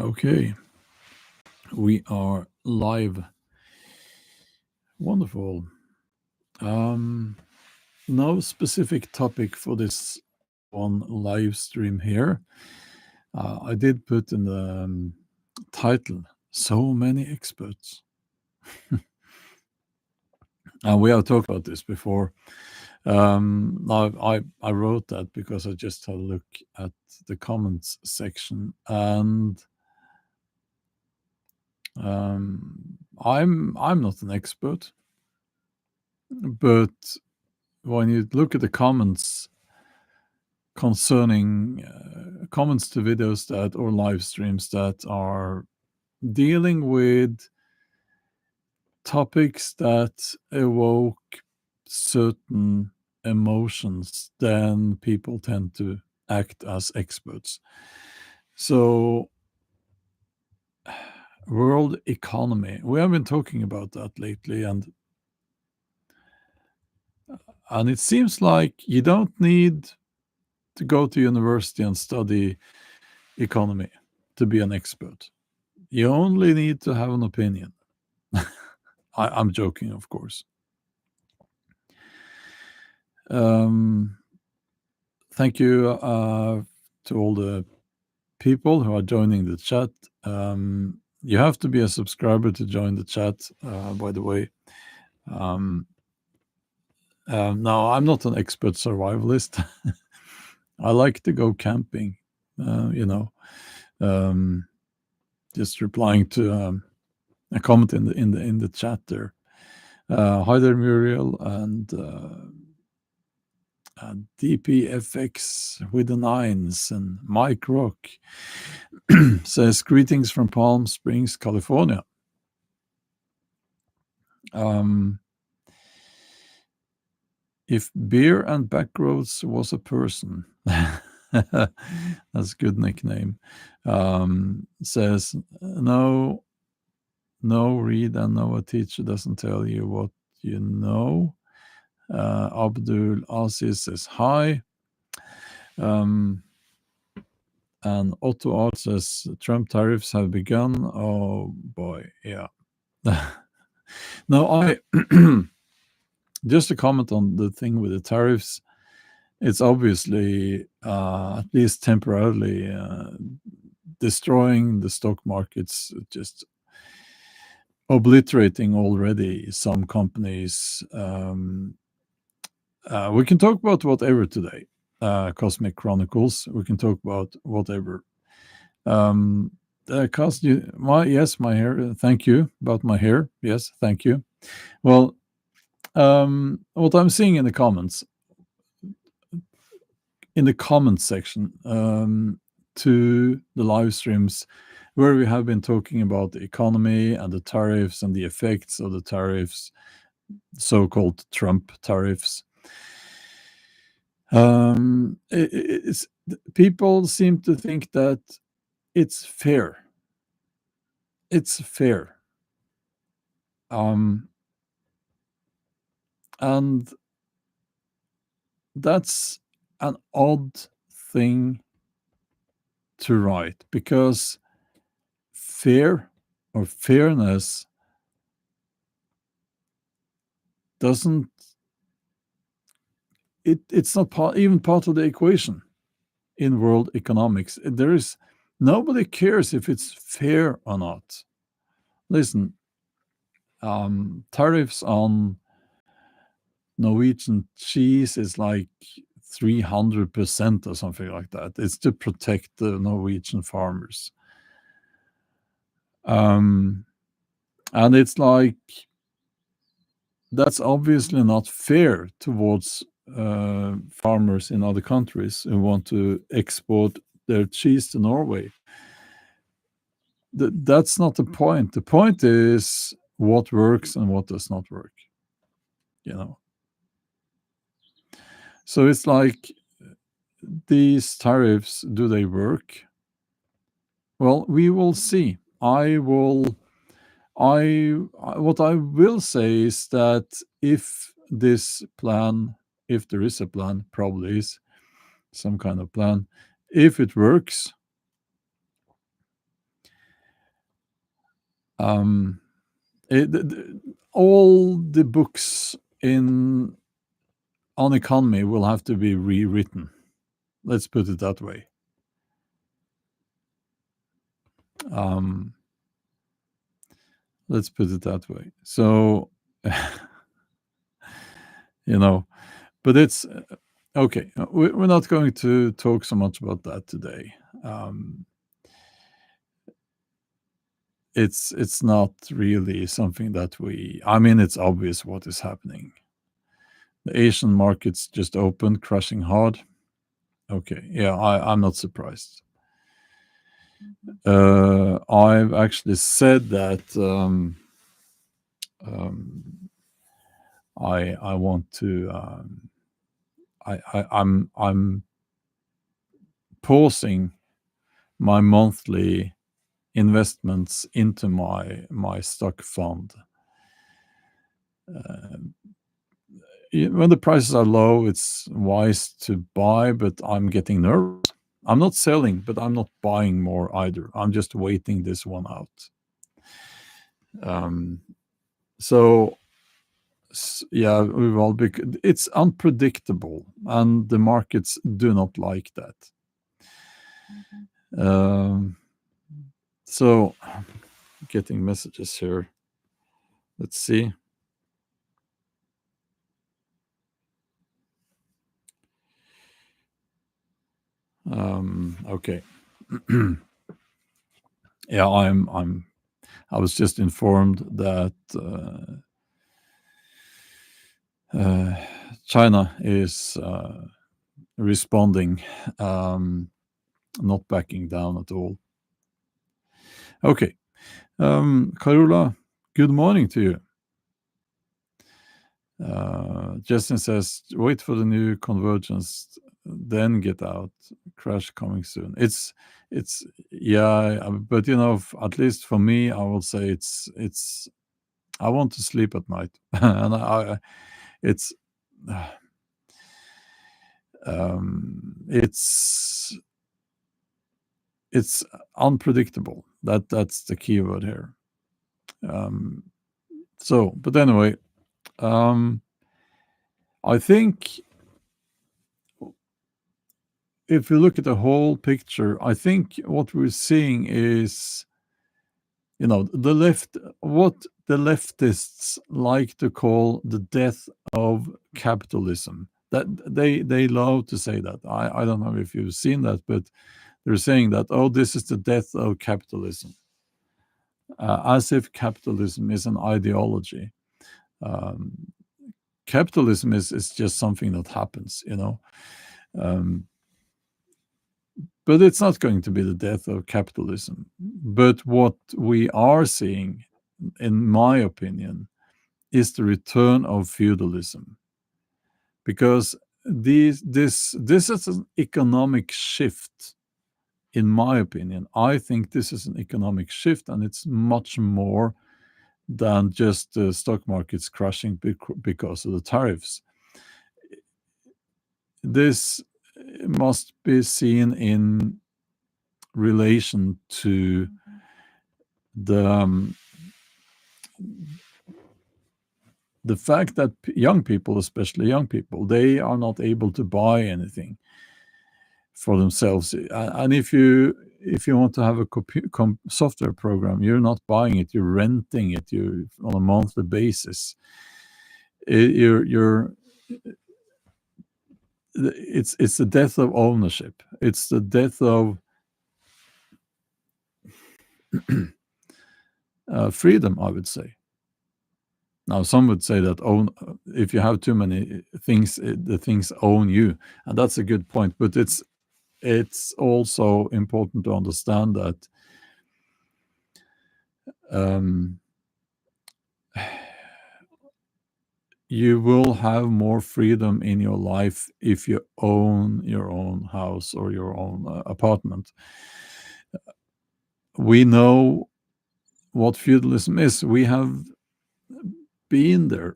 Okay, we are live. Wonderful. Um, no specific topic for this one live stream here. I did put in the title so many experts. And we have talked about this before. I wrote that because I just had a look at the comments section, and I'm not an expert, but when you look at the comments concerning comments to videos that or live streams that are dealing with topics that evoke certain emotions, then people tend to act as experts. So, world economy, we have been talking about that lately, and it seems like you don't need to go to university and study economy to be an expert. You only need to have an opinion. I'm joking, of course. Thank you to all the people who are joining the chat. You have to be a subscriber to join the chat, by the way. No, I'm not an expert survivalist. I like to go camping, just replying to a comment in the chat there. Hi there, Muriel, and DPFX with the nines, and Mike Rock says greetings from Palm Springs, California. If beer and backroads was a person, that's a good nickname. Says no, read and no, a teacher doesn't tell you what you know. Abdul Aziz says hi. And Otto Art says Trump tariffs have begun. Oh boy, yeah. No, I just a comment on the thing with the tariffs. It's obviously at least temporarily destroying the stock markets, just obliterating already some companies. We can talk about whatever today. Cosmic Chronicles. We can talk about whatever. My hair. Thank you about my hair. Yes, thank you. Well, what I'm seeing in the comments, section to the live streams, where we have been talking about the economy and the tariffs and the effects of the tariffs, so-called Trump tariffs. People seem to think that it's fair. It's fair. And that's an odd thing to write, because fair or fairness doesn't, it's not even part of the equation in world economics. Nobody cares if it's fair or not. Listen, tariffs on Norwegian cheese is like 300% or something like that. It's to protect the Norwegian farmers. And it's like, that's obviously not fair towards farmers in other countries who want to export their cheese to Norway. That's not the point. The point is what works and what does not work. So it's like, these tariffs, do they work? Well, we will see. What I will say is that if this plan, if there is a plan, probably is some kind of plan, if it works, Um, all the books in on economy will have to be rewritten. Let's put it that way. Um, let's put it that way. So, you know, but it's okay. We're not going to talk so much about that today. Um, it's not really something that we. I mean, it's obvious what is happening. The Asian markets just opened, crashing hard. Okay, yeah, I'm not surprised. I've actually said that um, I want to. I'm pausing my monthly investments into my stock fund. Uh, when the prices are low, it's wise to buy, but I'm getting nervous. I'm not selling, but I'm not buying more either. I'm just waiting this one out. Um, so yeah, well, it's unpredictable, and the markets do not like that. Um, so, getting messages here. Let's see. Okay. Yeah, I was just informed that China is responding, not backing down at all. Okay. Carola, good morning to you. Justin says, wait for the new convergence, then get out. Crash coming soon. It's yeah, but at least for me, I will say it's. I want to sleep at night, and it's it's it's unpredictable. That's the key word here. But anyway, I think if you look at the whole picture, I think what we're seeing is, the left, what the leftists like to call the death of capitalism. That they love to say that. I don't know if you've seen that, but they're saying that, oh, this is the death of capitalism, as if capitalism is an ideology. Um, Capitalism is just something that happens, Um, but it's not going to be the death of capitalism. But what we are seeing, in my opinion, is the return of feudalism, because this is an economic shift. In my opinion, I think this is an economic shift, and it's much more than just the stock markets crashing because of the tariffs. This must be seen in relation to the the fact that young people, especially young people, they are not able to buy anything for themselves. And if you want to have a software program, you're not buying it, you're renting it, you on a monthly basis. You're it's the death of ownership. It's the death of freedom, I would say. Now, some would say that if you have too many things, the things own you, and that's a good point. But it's also important to understand that um, you will have more freedom in your life if you own your own house or your own apartment. We know what feudalism is. We have been there.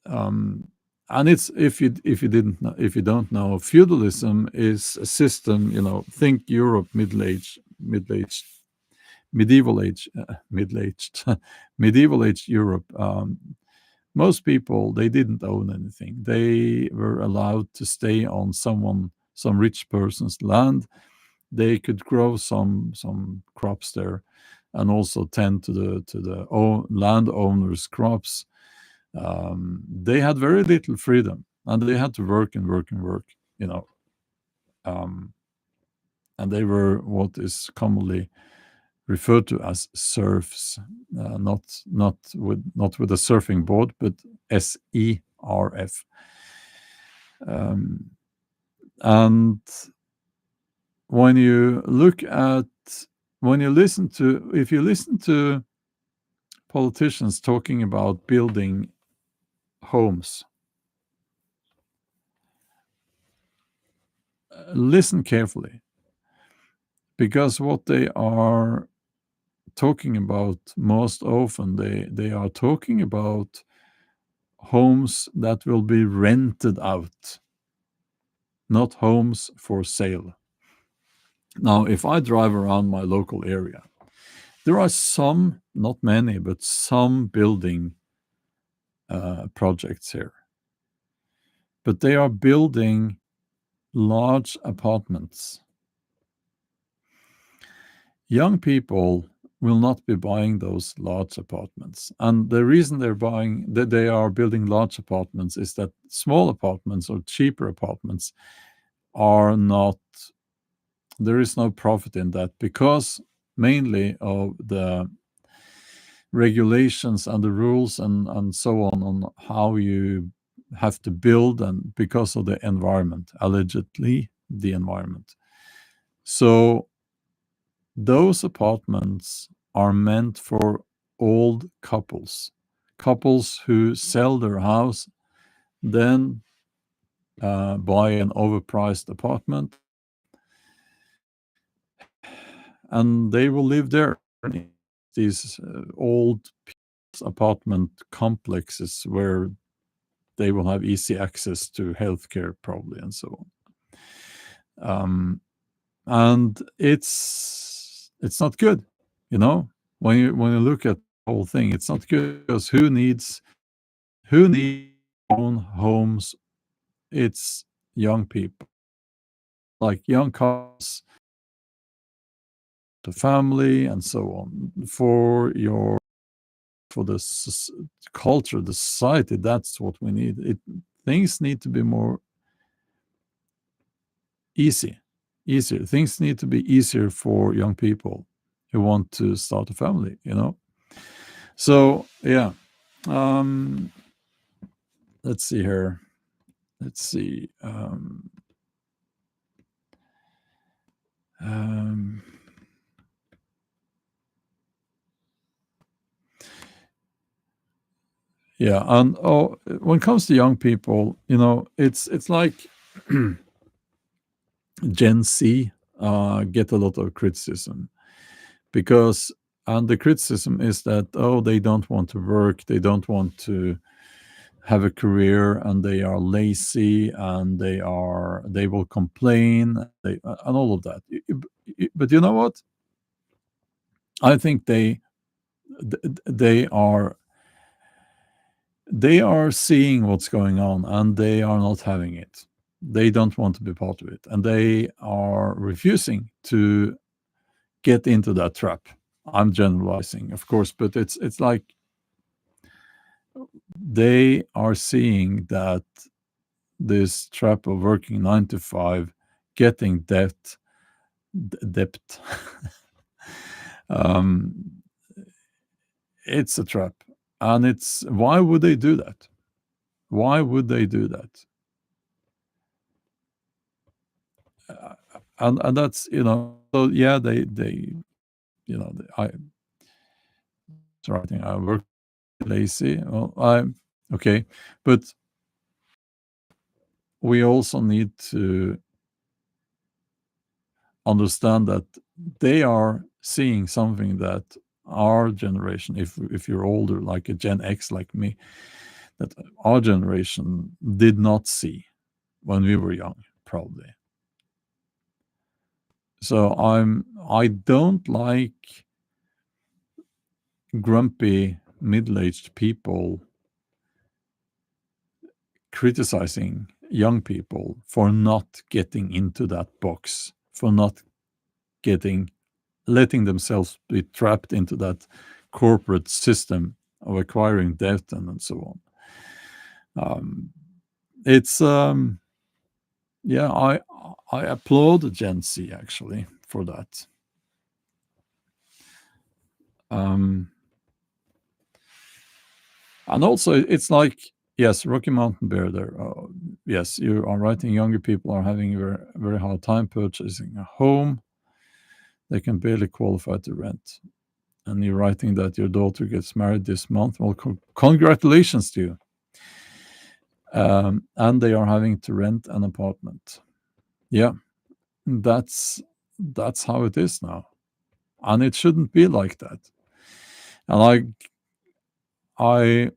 And it's if you didn't know, if you don't know, feudalism is a system. Think Europe, middle age medieval age, middle-aged, medieval age Europe, most people, they didn't own anything. They were allowed to stay on some rich person's land. They could grow some crops there, and also tend to the landowners' crops. They had very little freedom, and they had to work and work and work. You know, um, and they were what is commonly referred to as serfs, not with a surfing board, but SERF. Um, and when you look at if you listen to politicians talking about building homes, listen carefully, because what they are talking about most often, they are talking about homes that will be rented out, not homes for sale. Now, if I drive around my local area, there are some, not many, but some building projects here. But they are building large apartments. Young people will not be buying those large apartments. And the reason they are building large apartments is that small apartments or cheaper apartments are not, there is no profit in that, because mainly of the regulations and the rules and so on how you have to build, and because of the environment, allegedly the environment. So those apartments are meant for old couples who sell their house, then buy an overpriced apartment, and they will live there in these old apartment complexes where they will have easy access to healthcare, probably, and so on. And it's not good, you know. When you look at the whole thing, it's not good, because who needs own homes? It's young people, like young couples, the family, and so on. For the culture, the society, that's what we need. Things need to be more easier. Things need to be easier for young people who want to start a family, you know. So yeah, um, let's see here. Let's see. Um, yeah, and when it comes to young people, you know, it's like Gen Z get a lot of criticism, because and the criticism is that, they don't want to work, they don't want to have a career, and they are lazy, and they will complain, and all of that. But you know what? I think they are seeing what's going on, and they are not having it. They don't want to be part of it, and they are refusing to get into that trap. I'm generalizing, of course, but it's like they are seeing that this trap of working 9 to 5, getting debt, um, it's a trap, and it's why would they do that? Why would they do that? And that's, so yeah, they I it's writing, I work lazy. Well, I'm okay, but we also need to understand that they are seeing something that our generation, if you're older, like a Gen X like me, that our generation did not see when we were young, probably. So I don't like grumpy middle-aged people criticizing young people for not getting into that box, for not letting themselves be trapped into that corporate system of acquiring debt and so on. It's yeah, I applaud Gen Z actually for that. And also, it's like, yes, Rocky Mountain Bear there. Yes, you are writing younger people are having a very, very hard time purchasing a home. They can barely qualify to rent. And you're writing that your daughter gets married this month. Well, congratulations to you. And they are having to rent an apartment. Yeah, that's how it is now, and it shouldn't be like that. And I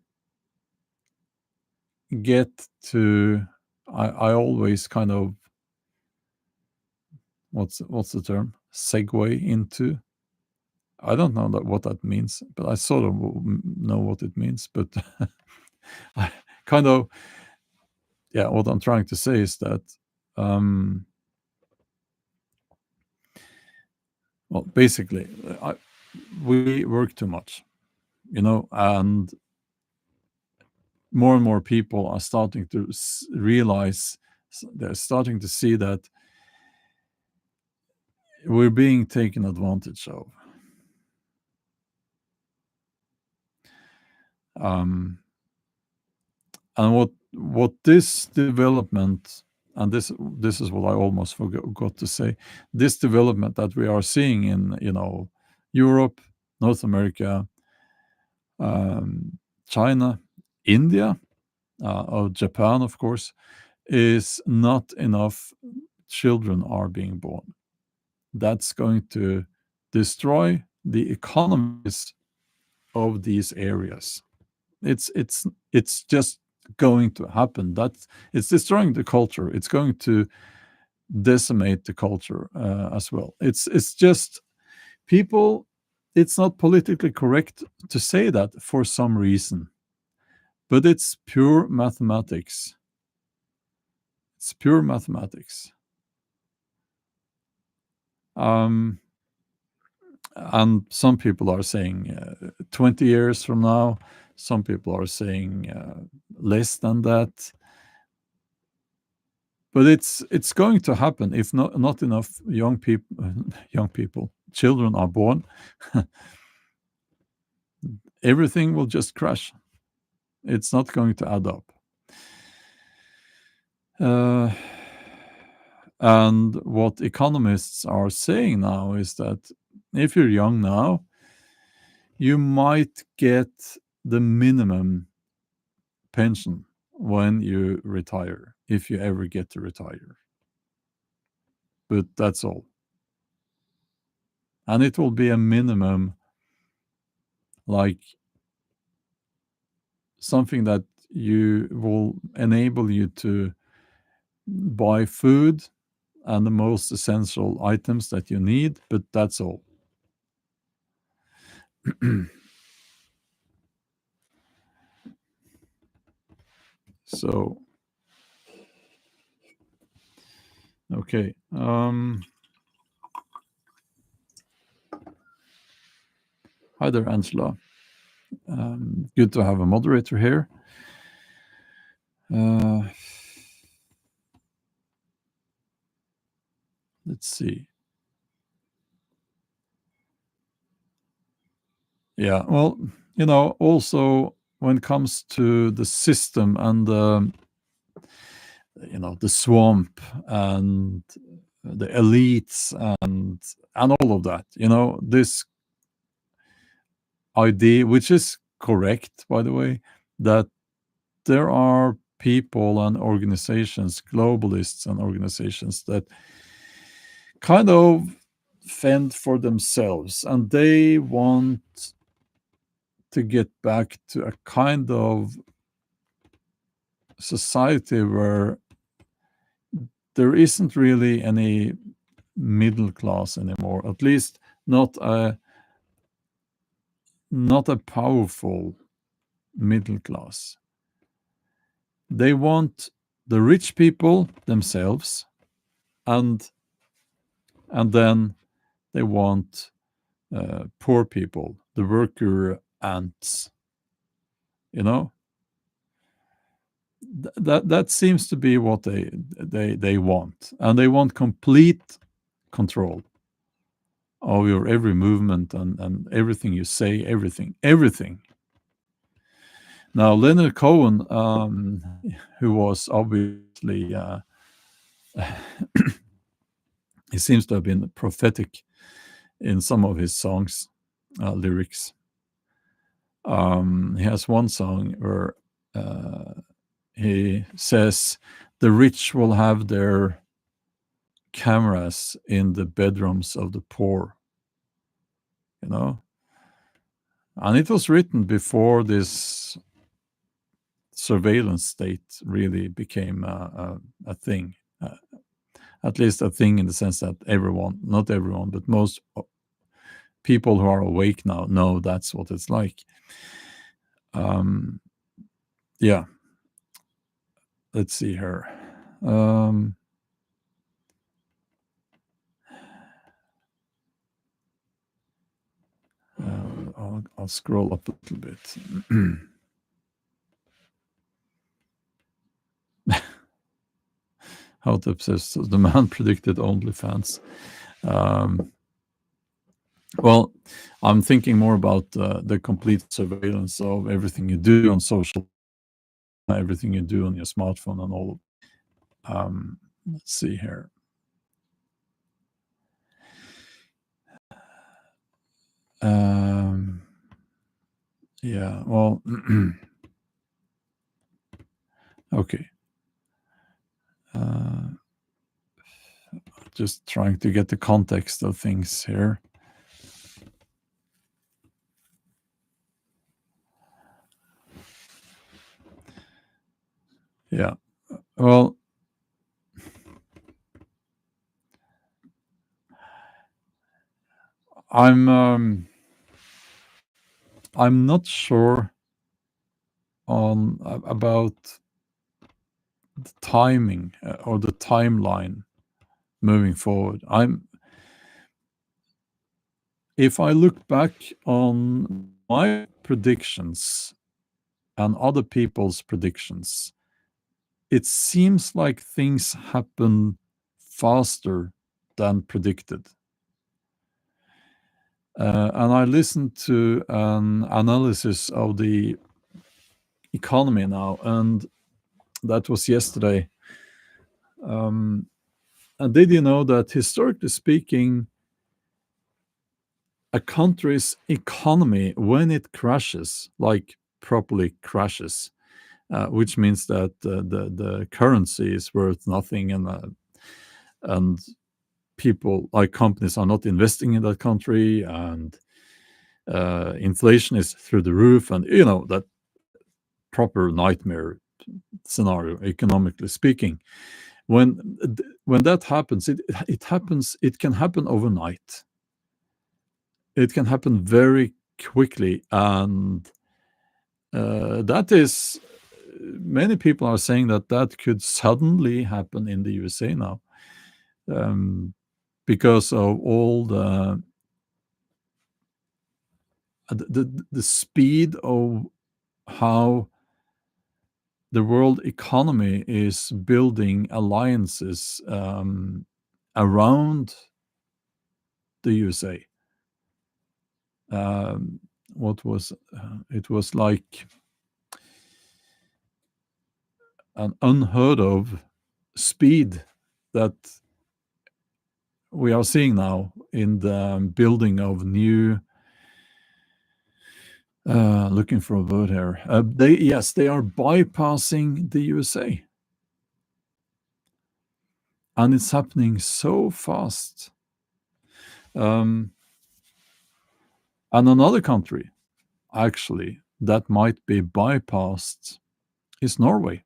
get to I always kind of what's the term, segue into. I don't know what that means, but I sort of know what it means. But I kind of, yeah, what I'm trying to say is that well, basically, we work too much, and more people are starting to realize, they're starting to see that we're being taken advantage of. And what this development, and this is what I almost forgot to say, this development that we are seeing in Europe, North America, China, India, or Japan, of course, is not enough children are being born. That's going to destroy the economies of these areas. It's just going to happen. It's destroying the culture. It's going to decimate the culture as well. It's just people. It's not politically correct to say that for some reason, but it's pure mathematics. It's pure mathematics. And some people are saying 20 years from now. Some people are saying less than that. But it's going to happen if not enough young people, children are born. Everything will just crash. It's not going to add up. And what economists are saying now is that if you're young now, you might get the minimum pension when you retire, if you ever get to retire. But that's all. And it will be a minimum, like something that you will enable you to buy food and the most essential items that you need, but that's all. So, okay. Hi there, Angela. Good to have a moderator here. Let's see. Yeah, well, also when it comes to the system and the swamp and the elites and all of that, this idea, which is correct, by the way, that there are people and organizations, globalists and organizations, that kind of fend for themselves, and they want to get back to a kind of society where there isn't really any middle class anymore, at least not not a powerful middle class. They want the rich people themselves, and then they want poor people, the worker ants. You know, that seems to be what they want, and they want complete control of your every movement and everything you say, everything. Now, Leonard Cohen, who was obviously, he seems to have been prophetic in some of his songs, lyrics. He has one song where he says, the rich will have their cameras in the bedrooms of the poor, you know? And it was written before this surveillance state really became a thing. At least a thing in the sense that everyone, not everyone, but most people who are awake now know that's what it's like. Yeah. Let's see here. I'll scroll up a little bit. How to obsess the man predicted OnlyFans. Well, I'm thinking more about the complete surveillance of everything you do on social, everything you do on your smartphone, and all. Let's see here. Yeah. Well. Okay. Just trying to get the context of things here. Yeah. Well, I'm not sure on about the timing or the timeline moving forward. If I look back on my predictions and other people's predictions, it seems like things happen faster than predicted. And I listened to an analysis of the economy now, and that was yesterday. And did you know that historically speaking, a country's economy, when it crashes, like properly crashes, which means that the currency is worth nothing, and people like companies are not investing in that country, and inflation is through the roof, and that proper nightmare scenario, economically speaking. When that happens, it happens. It can happen overnight. It can happen very quickly, and that is, many people are saying that could suddenly happen in the USA now, because of all the speed of how the world economy is building alliances around the USA. What was it was like an unheard of speed that we are seeing now in the building of new. Looking for a word here. They are bypassing the USA, and it's happening so fast. And another country, actually, that might be bypassed is Norway,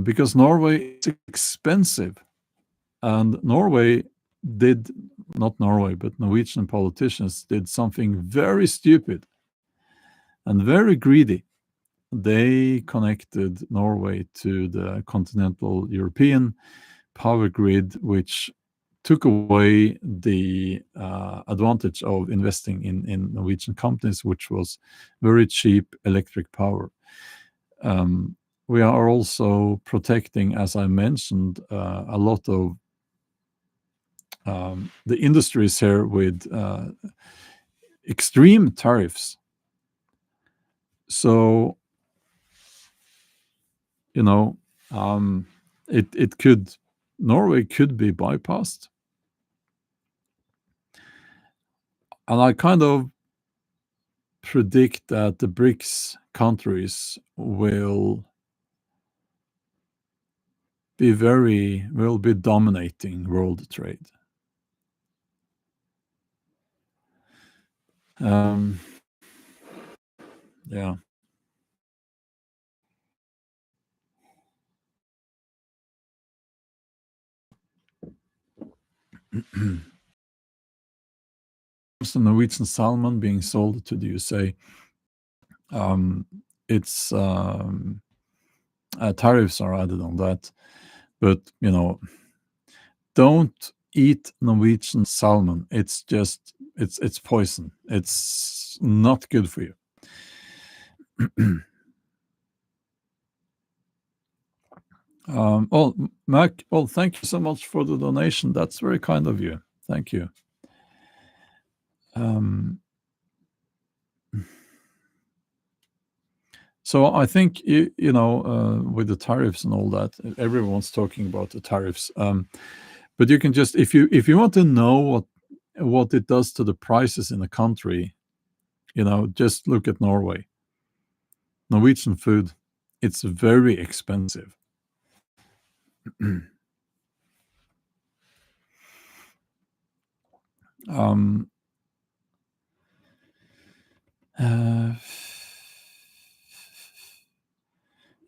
because Norway is expensive, and Norway did not Norway, but Norwegian politicians did something very stupid and very greedy. They connected Norway to the continental European power grid, which took away the advantage of investing in Norwegian companies, which was very cheap electric power. Um, we are also protecting, as I mentioned, a lot of the industries here with extreme tariffs. So, you know, it could, Norway could be bypassed. And I kind of predict that the BRICS countries will be dominating world trade. Um, yeah. The Norwegian salmon being sold to the USA, it's tariffs are added on that. But don't eat Norwegian salmon. It's just it's poison. It's not good for you. Well, Mac, well, thank you so much for the donation. That's very kind of you. Thank you. So I think with the tariffs and all that, everyone's talking about the tariffs. But you can just, if you want to know what it does to the prices in a country, just look at Norway. Norwegian food, it's very expensive. um, uh,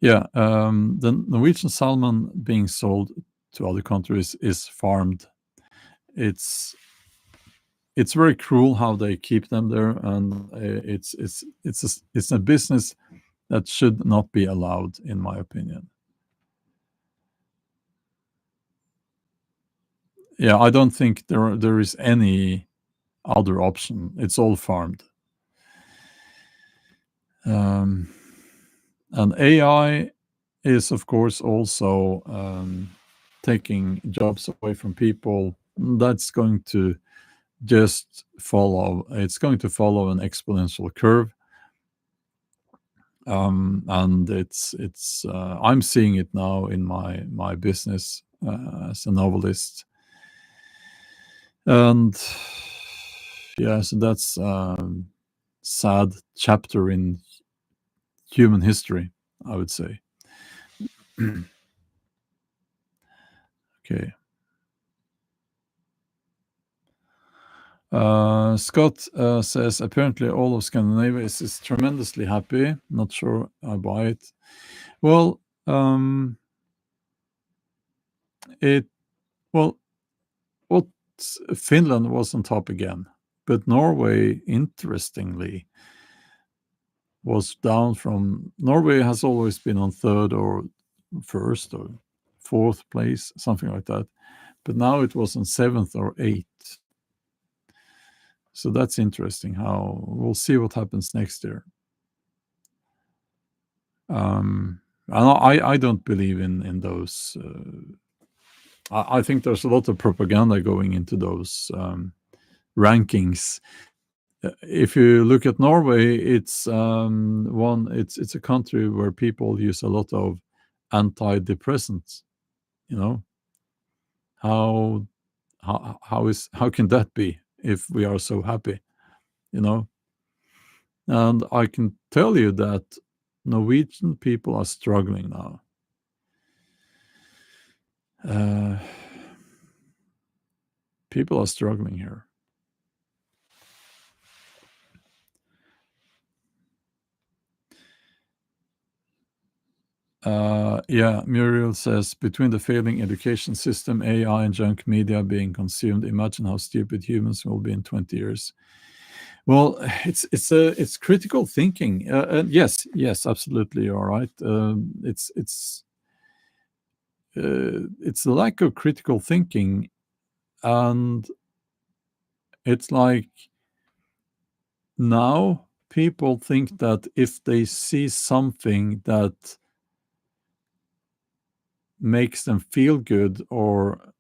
yeah, the Norwegian salmon being sold to other countries is farmed. It's very cruel how they keep them there, and it's a business that should not be allowed, in my opinion. Yeah, I don't think there is any other option. It's all farmed. And AI is, of course, also taking jobs away from people. That's going to just follow. It's going to follow an exponential curve. And I'm seeing it now in my business as a novelist. And yeah, so that's sad chapter in human history, I would say. Okay. Scott says apparently all of Scandinavia is tremendously happy. Not sure I buy it. Well, it well, what Finland was on top again, but Norway, interestingly, was down from. Norway has always been on third or first or fourth place, something like that, but now it was on seventh or eighth. So that's interesting. How we'll see what happens next year. I don't believe in those. I think there's a lot of propaganda going into those rankings. If you look at Norway, it's it's a country where people use a lot of antidepressants. You know how how can that be if we are so happy? You know, and I can tell you that Norwegian people are struggling now. Uh, People are struggling here. Yeah, Muriel says, between the failing education system, AI, and junk media being consumed, imagine how stupid humans will be in 20 years. Well, it's critical thinking. And yes, absolutely, you're right. It's the lack of critical thinking, and it's like now people think that if they see something that makes them feel good or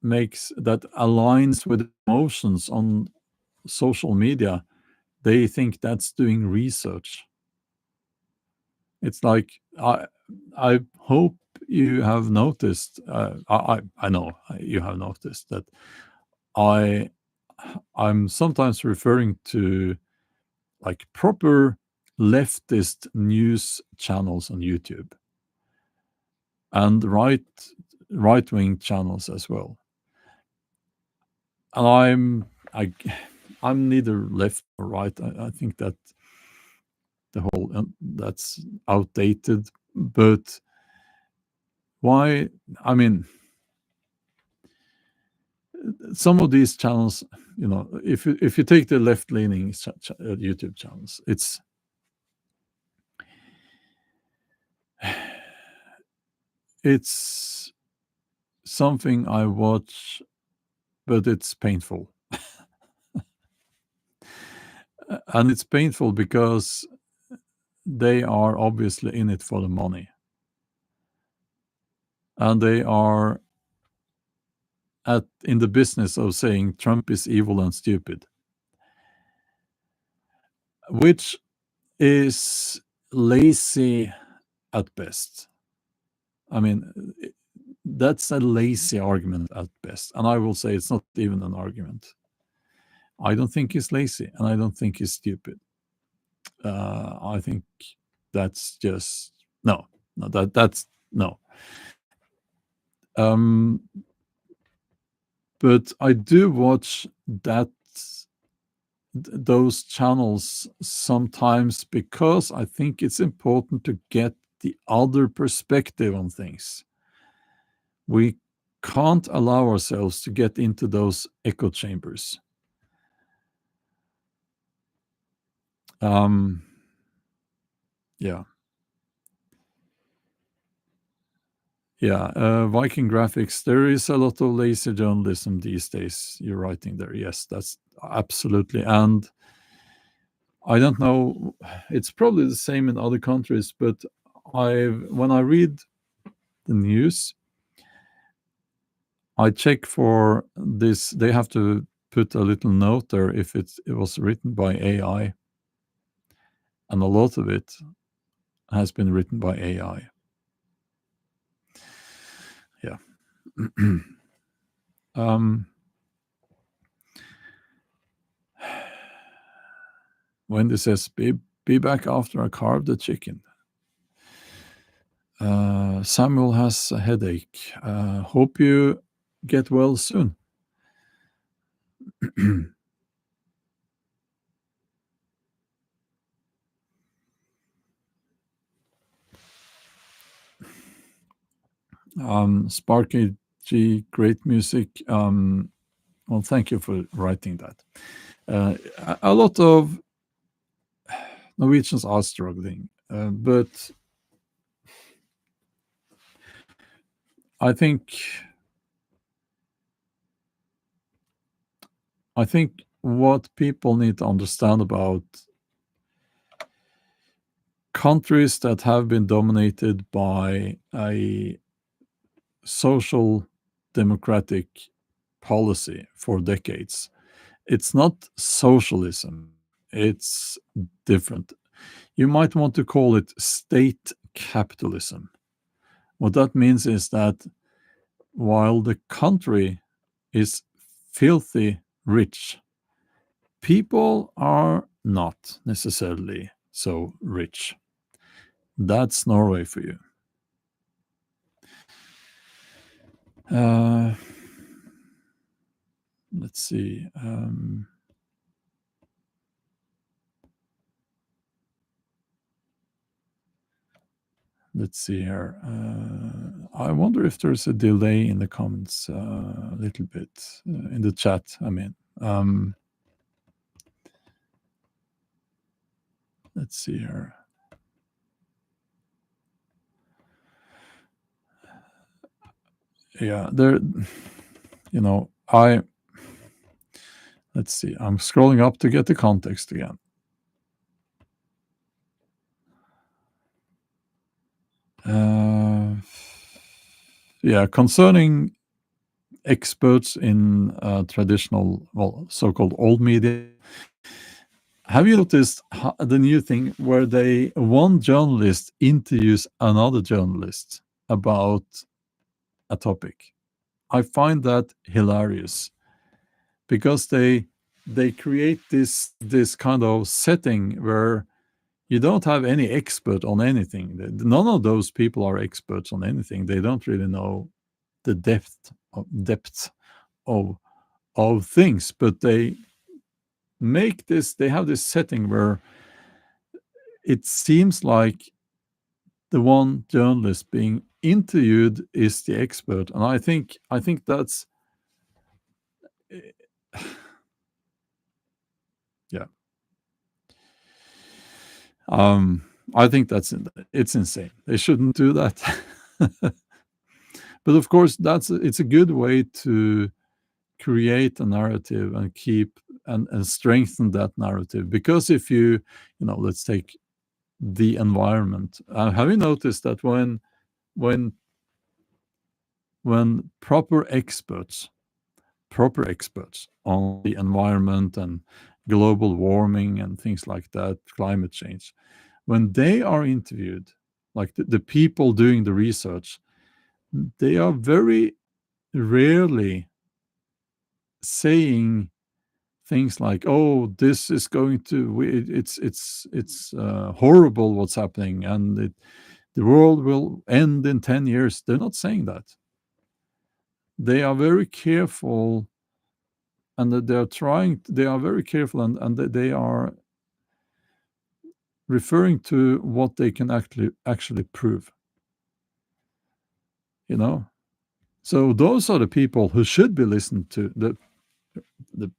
makes that aligns with emotions on social media, they think that's doing research. It's like I hope you have noticed. I know you have noticed that I I'm sometimes referring to like proper leftist news channels on YouTube and right wing channels as well. And I I'm neither left or right. I think that the whole that's outdated. But why? I mean, some of these channels, if you take the left leaning YouTube channels, it's something I watch, but it's painful. And it's painful because they are obviously in it for the money. And they are in the business of saying Trump is evil and stupid, which is lazy at best. I mean, that's a lazy argument at best. And I will say it's not even an argument. I don't think he's lazy and I don't think he's stupid. I think that's just no, that's no. Um, but I do watch those channels sometimes because I think it's important to get the other perspective on things. We can't allow ourselves to get into those echo chambers. Um, yeah, yeah. Viking graphics. There is a lot of lazy journalism these days. You're writing there. Yes, that's absolutely. And I don't know. It's probably the same in other countries, but when I read the news, I check for this. They have to put a little note there if it was written by AI, and a lot of it has been written by AI. Yeah. Wendy says, be back after I carve the chicken. Samuel has a headache. Hope you get well soon. Sparky G, great music. Well, thank you for writing that. A lot of Norwegians are struggling, but I think what people need to understand about countries that have been dominated by a social democratic policy for decades, it's not socialism, it's different. You might want to call it state capitalism. What that means is that while the country is filthy rich, people are not necessarily so rich. That's Norway for you. Uh, let's see. Let's see here. I wonder if there's a delay in the comments a little bit in the chat. I mean, let's see here. Yeah, there. Let's see. I'm scrolling up to get the context again. Yeah, concerning experts in traditional, well, so-called old media. Have you noticed the new thing where one journalist interviews another journalist about a topic? I find that hilarious because they create this kind of setting where you don't have any expert on anything. None of those people are experts on anything. They don't really know the depth of things, but they have this setting where it seems like the one journalist being interviewed is the expert, and I think that's yeah. I think it's insane. They shouldn't do that. But of course, it's a good way to create a narrative and keep and strengthen that narrative. Because if let's take the environment. Have you noticed that when proper experts on the environment and global warming and things like that, climate change, when they are interviewed, like the people doing the research, they are very rarely saying things like, "Oh, this is going to it's horrible what's happening, and the world will end in 10 years." They're not saying that. They are very careful, and that they are very careful, and they are referring to what they can actually prove. You know, so those are the people who should be listened to. The, the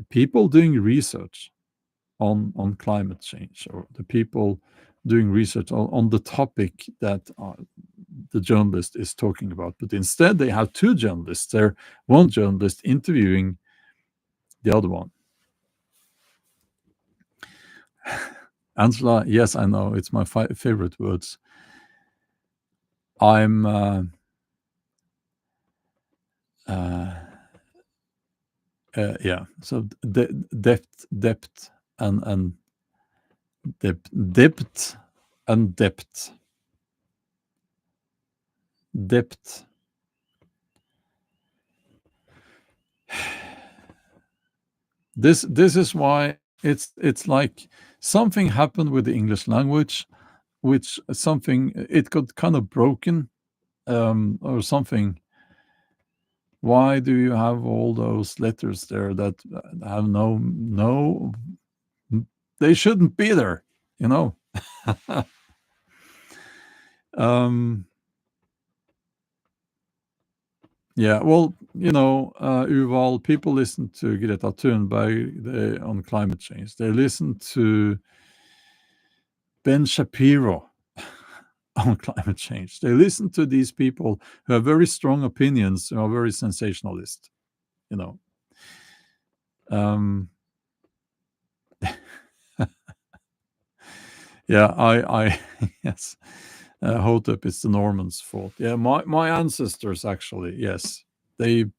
people doing research on climate change, or the people doing research on the topic that the journalist is talking about. But instead, they have two journalists there, one journalist interviewing the other one. Angela, yes, I know, it's my favorite words. I'm yeah, so depth and depth and depth. This is why it's like something happened with the English language, which something it got kind of broken, or something. Why do you have all those letters there that have no? They shouldn't be there, you know. um, yeah, well, Uval, people listen to Greta Thunberg on climate change. They listen to Ben Shapiro on climate change. They listen to these people who have very strong opinions, who are very sensationalist, you know. Yeah, I yes, Hotep is the Normans' fault. Yeah, my ancestors actually, yes, they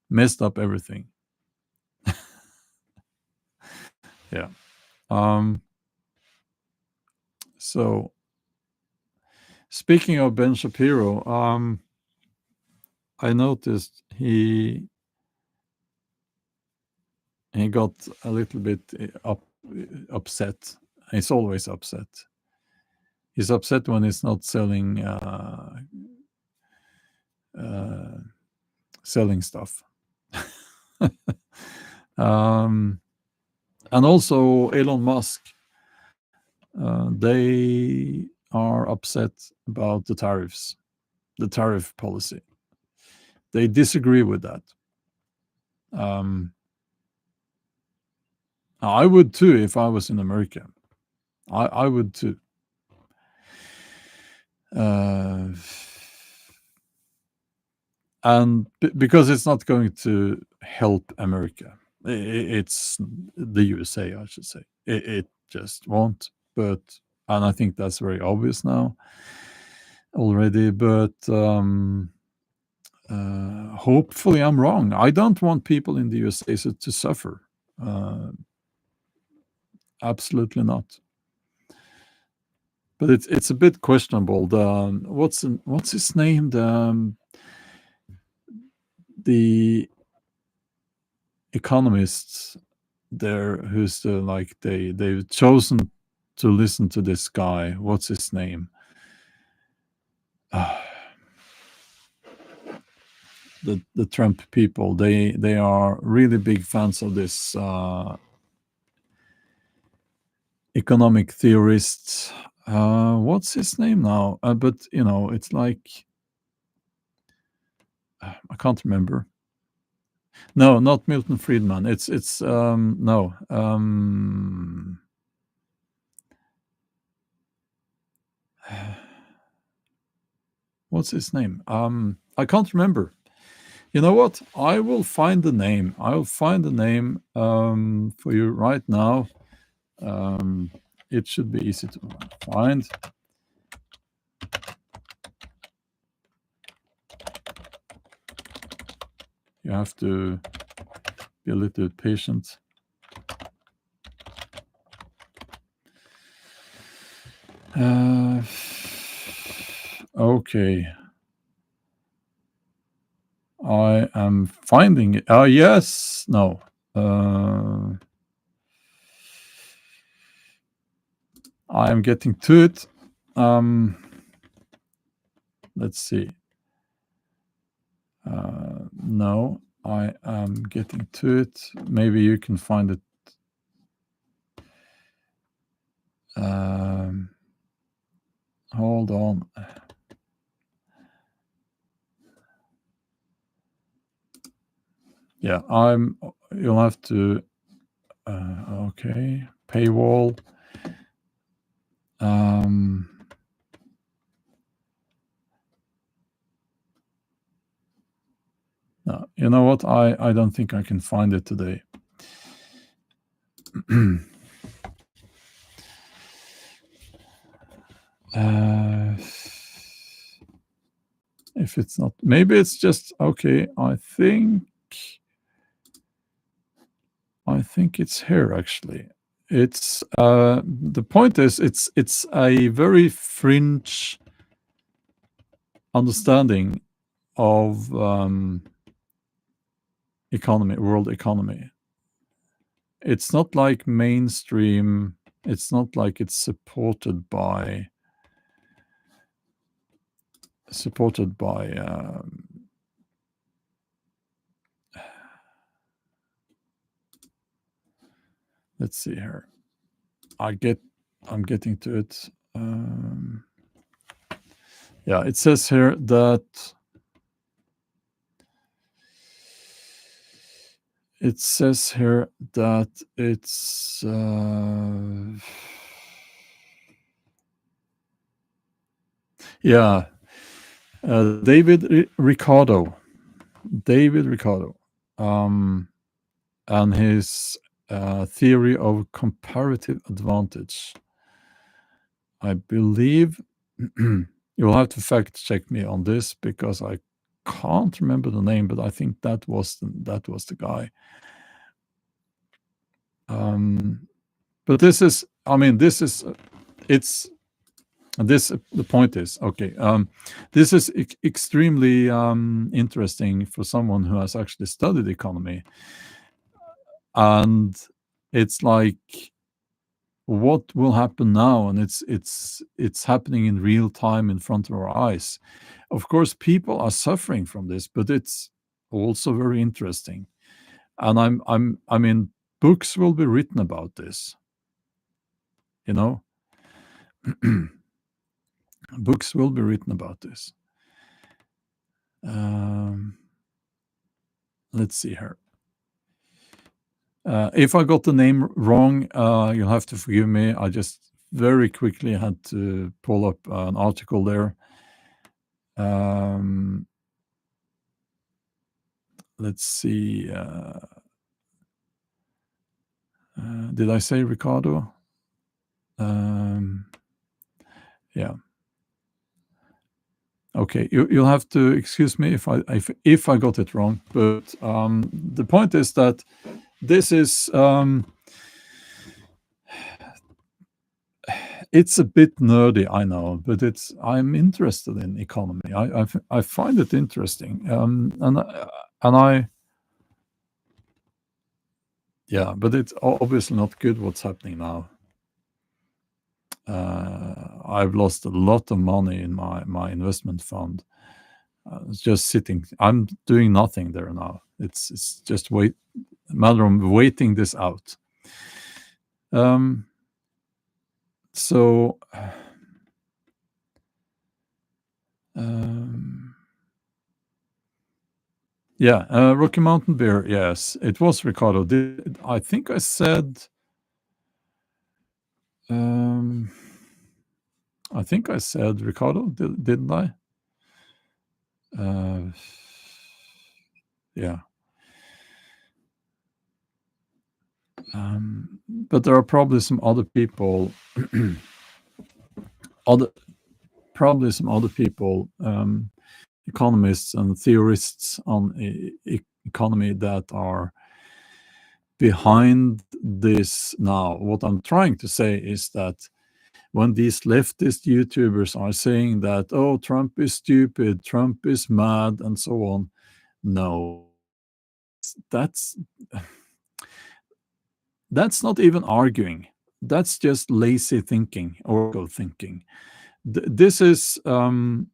messed up everything. Yeah. So speaking of Ben Shapiro, I noticed he got a little bit upset. He's always upset. He's upset when he's not selling stuff. And also Elon Musk They are upset about the tariffs, the tariff policy. They disagree with that. Um, I would too if I was in America. I would too. Uh, and because it's not going to help America. It's the USA, I should say. It just won't. But and I think that's very obvious now already. But hopefully, I'm wrong. I don't want people in the USA to suffer. Uh, Absolutely not. But it's a bit questionable. What's his name? The economists there who's like they've chosen to listen to this guy. What's his name? Ah, the Trump people. They are really big fans of this economic theorist. What's his name now? But it's like I can't remember. No, not Milton Friedman. It's no. What's his name? I can't remember. You know what? I will find the name. I'll find the name for you right now. It should be easy to find. You have to be a little bit patient. Okay. I am finding it. Yes. No. I am getting to it. Let's see. No, I am getting to it. Maybe you can find it. Hold on. Yeah, you'll have to. Okay, paywall. No, you know what? I don't think I can find it today. If it's not, maybe it's just okay. I think it's here actually. It's the point is it's a very fringe understanding of economy, world economy. It's not like mainstream. It's not like it's supported by let's see here. I'm getting to it. Yeah, it says here that it's yeah, David Ricardo, and his theory of comparative advantage. I believe you'll have to fact check me on this because I can't remember the name, but I think that was the guy. But this is, the point is, okay, this is extremely interesting for someone who has actually studied economy. And it's like, what will happen now? And it's happening in real time in front of our eyes. Of course, people are suffering from this, but it's also very interesting. And books will be written about this, you know. Books will be written about this. Um, let's see here. If I got the name wrong, you'll have to forgive me. I just very quickly had to pull up an article there. Um, let's see. Did I say Ricardo? Yeah. Okay, you'll have to excuse me if I got it wrong, but the point is that this is it's a bit nerdy, I know, but I'm interested in economy. I find it interesting, and I yeah, but it's obviously not good what's happening now. I've lost a lot of money in my investment fund. It's just sitting. I'm doing nothing there now. It's just a matter of waiting this out. So yeah, Rocky Mountain Beer. Yes, it was Ricardo. I think I said. I think I said Ricardo, didn't I? Yeah. But there are probably some other people, probably some other people, economists and theorists on economy that are behind this now. What I'm trying to say is that when these leftist YouTubers are saying that, oh, Trump is stupid, Trump is mad, and so on, no, that's not even arguing. That's just lazy thinking or go thinking. This is a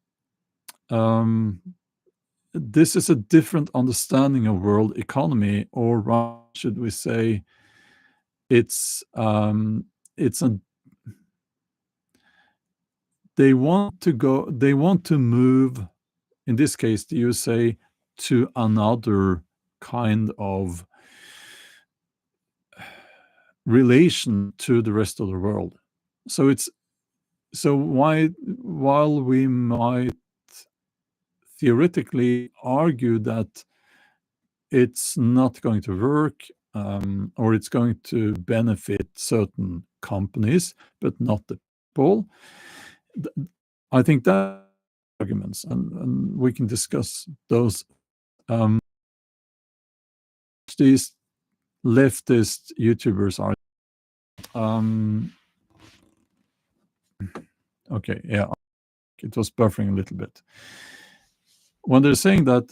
different understanding of world economy, or should we say, it's a they want to move, in this case the USA, to another kind of relation to the rest of the world. So while we might theoretically argue that it's not going to work, or it's going to benefit certain companies but not the people, I think that arguments, and we can discuss those. These leftist YouTubers are okay, yeah, it was buffering a little bit. When they're saying that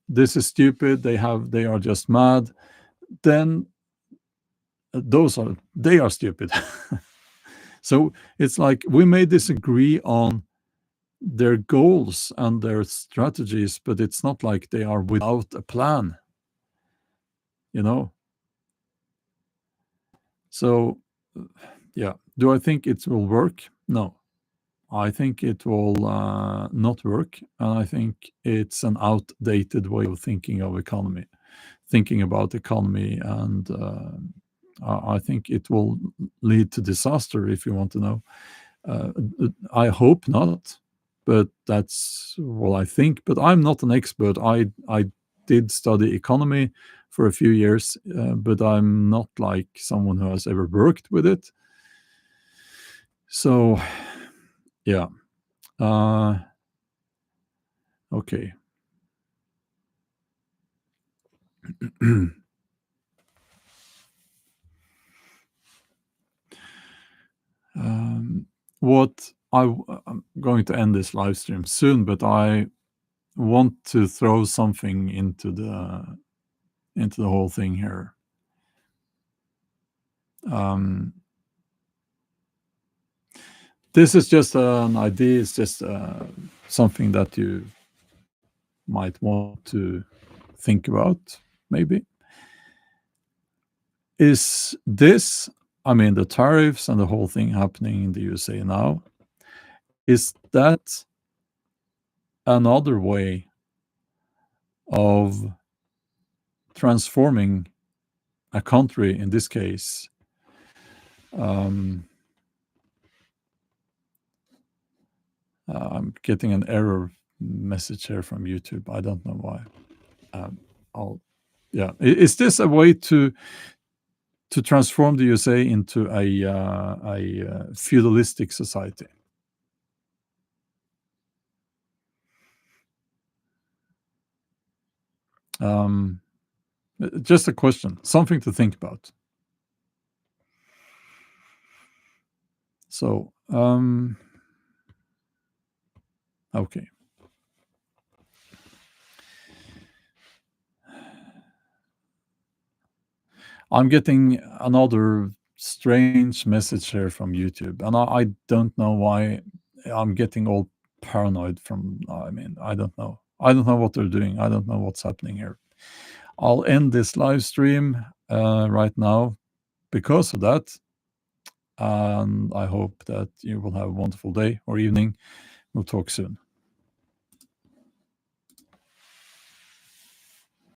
this is stupid, they are just mad, then they are stupid. So it's like we may disagree on their goals and their strategies, but it's not like they are without a plan, you know. So yeah, do I think it will work? No, I think it will not work, and I think it's an outdated way of thinking of economy, thinking about economy, and I think it will lead to disaster, if you want to know. I hope not, but that's what I think. But I'm not an expert. I did study economy for a few years, but I'm not like someone who has ever worked with it. So, yeah. Okay. What I'm going to end this live stream soon, but I want to throw something into the whole thing here. This is just an idea. It's just something that you might want to think about, maybe. Is this I mean, the tariffs and the whole thing happening in the USA now, is that another way of transforming a country, in this case? Um, I'm getting an error message here from YouTube. I don't know why. Um, is this a way to transform the USA into a feudalistic society? Um, just a question, something to think about. So, okay. I'm getting another strange message here from YouTube, and I don't know why I'm getting all paranoid from. I mean, I don't know. I don't know what they're doing. I don't know what's happening here. I'll end this live stream right now because of that, and I hope that you will have a wonderful day or evening. We'll talk soon.